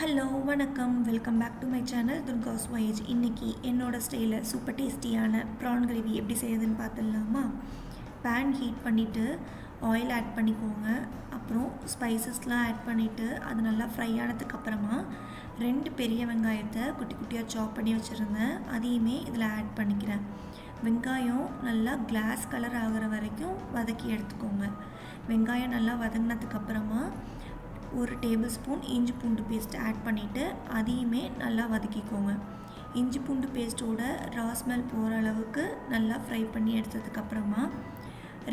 Hello வணக்கம் welcome back to my channel Durga's voyage. இன்றைக்கி என்னோடய ஸ்டைலில் சூப்பர் டேஸ்டியான ப்ரான் கிரேவி எப்படி செய்யுதுன்னு பார்த்துடலாமா? பேன் ஹீட் பண்ணிவிட்டு ஆயில் ஆட் பண்ணிக்கோங்க. அப்புறம் ஸ்பைசஸ்லாம் ஆட் பண்ணிவிட்டு அது நல்லா ஃப்ரை ஆனதுக்கப்புறமா 2 பெரிய வெங்காயத்தை குட்டி குட்டியாக சாப் பண்ணி வச்சுருந்தேன், அதையுமே இதில் ஆட் பண்ணிக்கிறேன். வெங்காயம் நல்லா கிளாஸ் கலர் ஆகிற வரைக்கும் வதக்கி எடுத்துக்கோங்க. வெங்காயம் நல்லா வதங்கினதுக்கப்புறமா 1 டேபிள் ஸ்பூன் இஞ்சி பூண்டு பேஸ்ட் ஆட் பண்ணிவிட்டு அதையுமே நல்லா வதக்கிக்கோங்க. இஞ்சி பூண்டு பேஸ்ட்டோட ரா ஸ்மெல் போகிற அளவுக்கு நல்லா ஃப்ரை பண்ணி எடுத்ததுக்கப்புறமா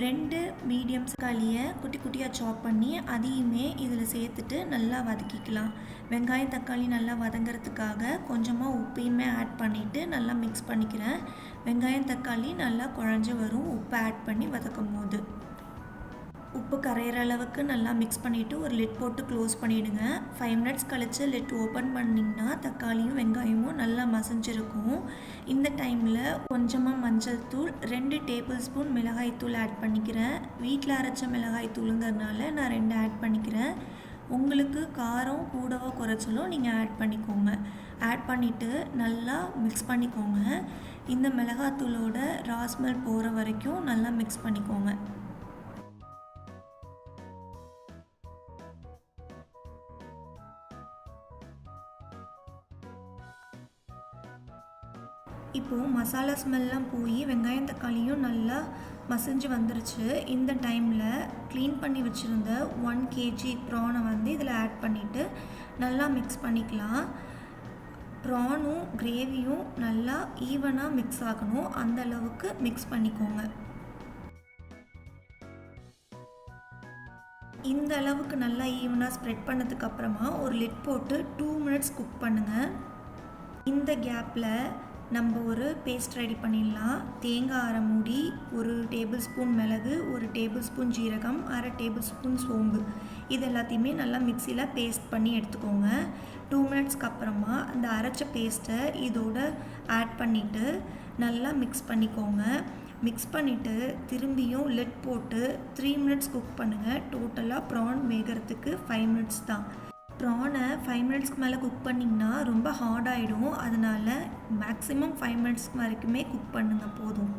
2 மீடியம் தக்காளியை குட்டி குட்டியாக சாப் பண்ணி அதையுமே இதில் சேர்த்துட்டு நல்லா வதக்கிக்கலாம். வெங்காயம் தக்காளி நல்லா வதங்கிறதுக்காக கொஞ்சமாக உப்பையுமே ஆட் பண்ணிவிட்டு நல்லா மிக்ஸ் பண்ணிக்கிறேன். வெங்காயம் தக்காளி நல்லா குழஞ்சி வரும் உப்பு ஆட் பண்ணி வதக்கும் போது. உப்பு கரையிற அளவுக்கு நல்லா மிக்ஸ் பண்ணிவிட்டு ஒரு லிட் போட்டு க்ளோஸ் பண்ணிவிடுங்க. 5 மினிட்ஸ் கழித்து லிட் ஓப்பன் பண்ணிங்கன்னா தக்காளியும் வெங்காயமும் நல்லா மசிஞ்சிருக்கும். இந்த டைமில் கொஞ்சமாக மஞ்சள் தூள், 2 டேபிள் ஸ்பூன் மிளகாய் தூள் ஆட் பண்ணிக்கிறேன். வீட்டில் அரைச்ச மிளகாய் தூளுங்கிறதுனால நான் 2 ஆட் பண்ணிக்கிறேன். உங்களுக்கு காரம் கூடவோ குறைச்சலோ நீங்கள் ஆட் பண்ணிக்கோங்க. ஆட் பண்ணிவிட்டு நல்லா மிக்ஸ் பண்ணிக்கோங்க. இந்த மிளகாத்தூளோட ரா ஸ்மெல் போகிற வரைக்கும் நல்லா மிக்ஸ் பண்ணிக்கோங்க. இப்போது மசாலா ஸ்மெல்லாம் போய் வெங்காயம் தக்காளியும் நல்லா மசிஞ்சு வந்துருச்சு. இந்த டைமில் க்ளீன் பண்ணி வச்சுருந்த 1 kg ப்ரானை இதில் ஆட் பண்ணிவிட்டு நல்லா மிக்ஸ் பண்ணிக்கலாம். ப்ரானும் கிரேவியும் நல்லா ஈவனாக மிக்ஸ் ஆகணும், அந்த அளவுக்கு மிக்ஸ் பண்ணிக்கோங்க. இந்த அளவுக்கு நல்லா ஈவனாக ஸ்ப்ரெட் பண்ணதுக்கப்புறமா ஒரு லிட் போட்டு 2 மினிட்ஸ் குக் பண்ணுங்கள். இந்த கேப்பில் நம்ம ஒரு பேஸ்ட் ரெடி பண்ணிடலாம். தேங்காய் அரை மூடி, 1 டேபிள் ஸ்பூன் மிளகு, 1 டேபிள் ஸ்பூன் ஜீரகம், 1/2 டேபிள் ஸ்பூன் சோம்பு, இது எல்லாத்தையுமே நல்லா மிக்சியில் பேஸ்ட் பண்ணி எடுத்துக்கோங்க. 2 மினிட்ஸ்க்கு அப்புறமா அந்த அரைச்ச பேஸ்ட்டை இதோட ஆட் பண்ணிவிட்டு நல்லா மிக்ஸ் பண்ணிக்கோங்க. மிக்ஸ் பண்ணிவிட்டு திரும்பியும் லிட் போட்டு 3 மினிட்ஸ் குக் பண்ணுங்கள். டோட்டலாக ப்ரான் வேகிறதுக்கு 5 மினிட்ஸ் தான். ப்ரானை 5 மினிட்ஸ்க்கு மேலே குக் பண்ணிங்கன்னா ரொம்ப ஹார்டாகிடும், அதனால் மேக்ஸிமம் 5 மினிட்ஸ்க்கு வரைக்குமே குக் பண்ணுங்கள் போதும்.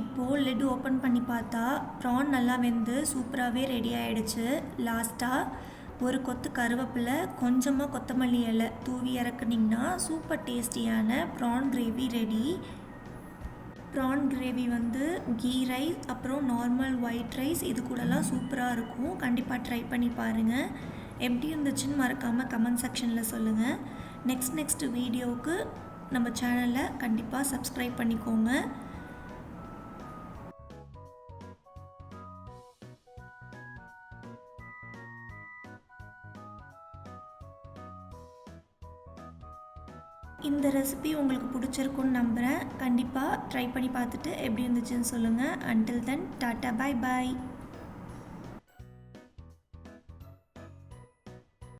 இப்போது லிட் ஓப்பன் பண்ணி பார்த்தா ப்ரான் நல்லா வெந்து சூப்பராகவே ரெடி ஆகிடுச்சு. லாஸ்ட்டாக ஒரு கொத்து கருவேப்பிலை, கொஞ்சமாக கொத்தமல்லி இலை தூவி இறக்குனிங்கன்னா சூப்பர் டேஸ்டியான prawn gravy ready. Prawn gravy ghee rice அப்புறம் நார்மல் ஒயிட் ரைஸ் இது கூடலாம் சூப்பராக இருக்கும். கண்டிப்பாக ட்ரை பண்ணி பாருங்கள். எப்படி இருந்துச்சுன்னு மறக்காமல் கமெண்ட் செக்ஷனில் சொல்லுங்கள். நெக்ஸ்ட் வீடியோவுக்கு நம்ம சேனலை கண்டிப்பாக சப்ஸ்கிரைப் பண்ணிக்கோங்க. இந்த ரெசிபி உங்களுக்கு பிடிச்சிருக்குன்னு நம்புகிறேன். கண்டிப்பாக ட்ரை பண்ணி பார்த்துட்டு எப்படி இருந்துச்சுன்னு சொல்லுங்கள். Until then tata, bye bye.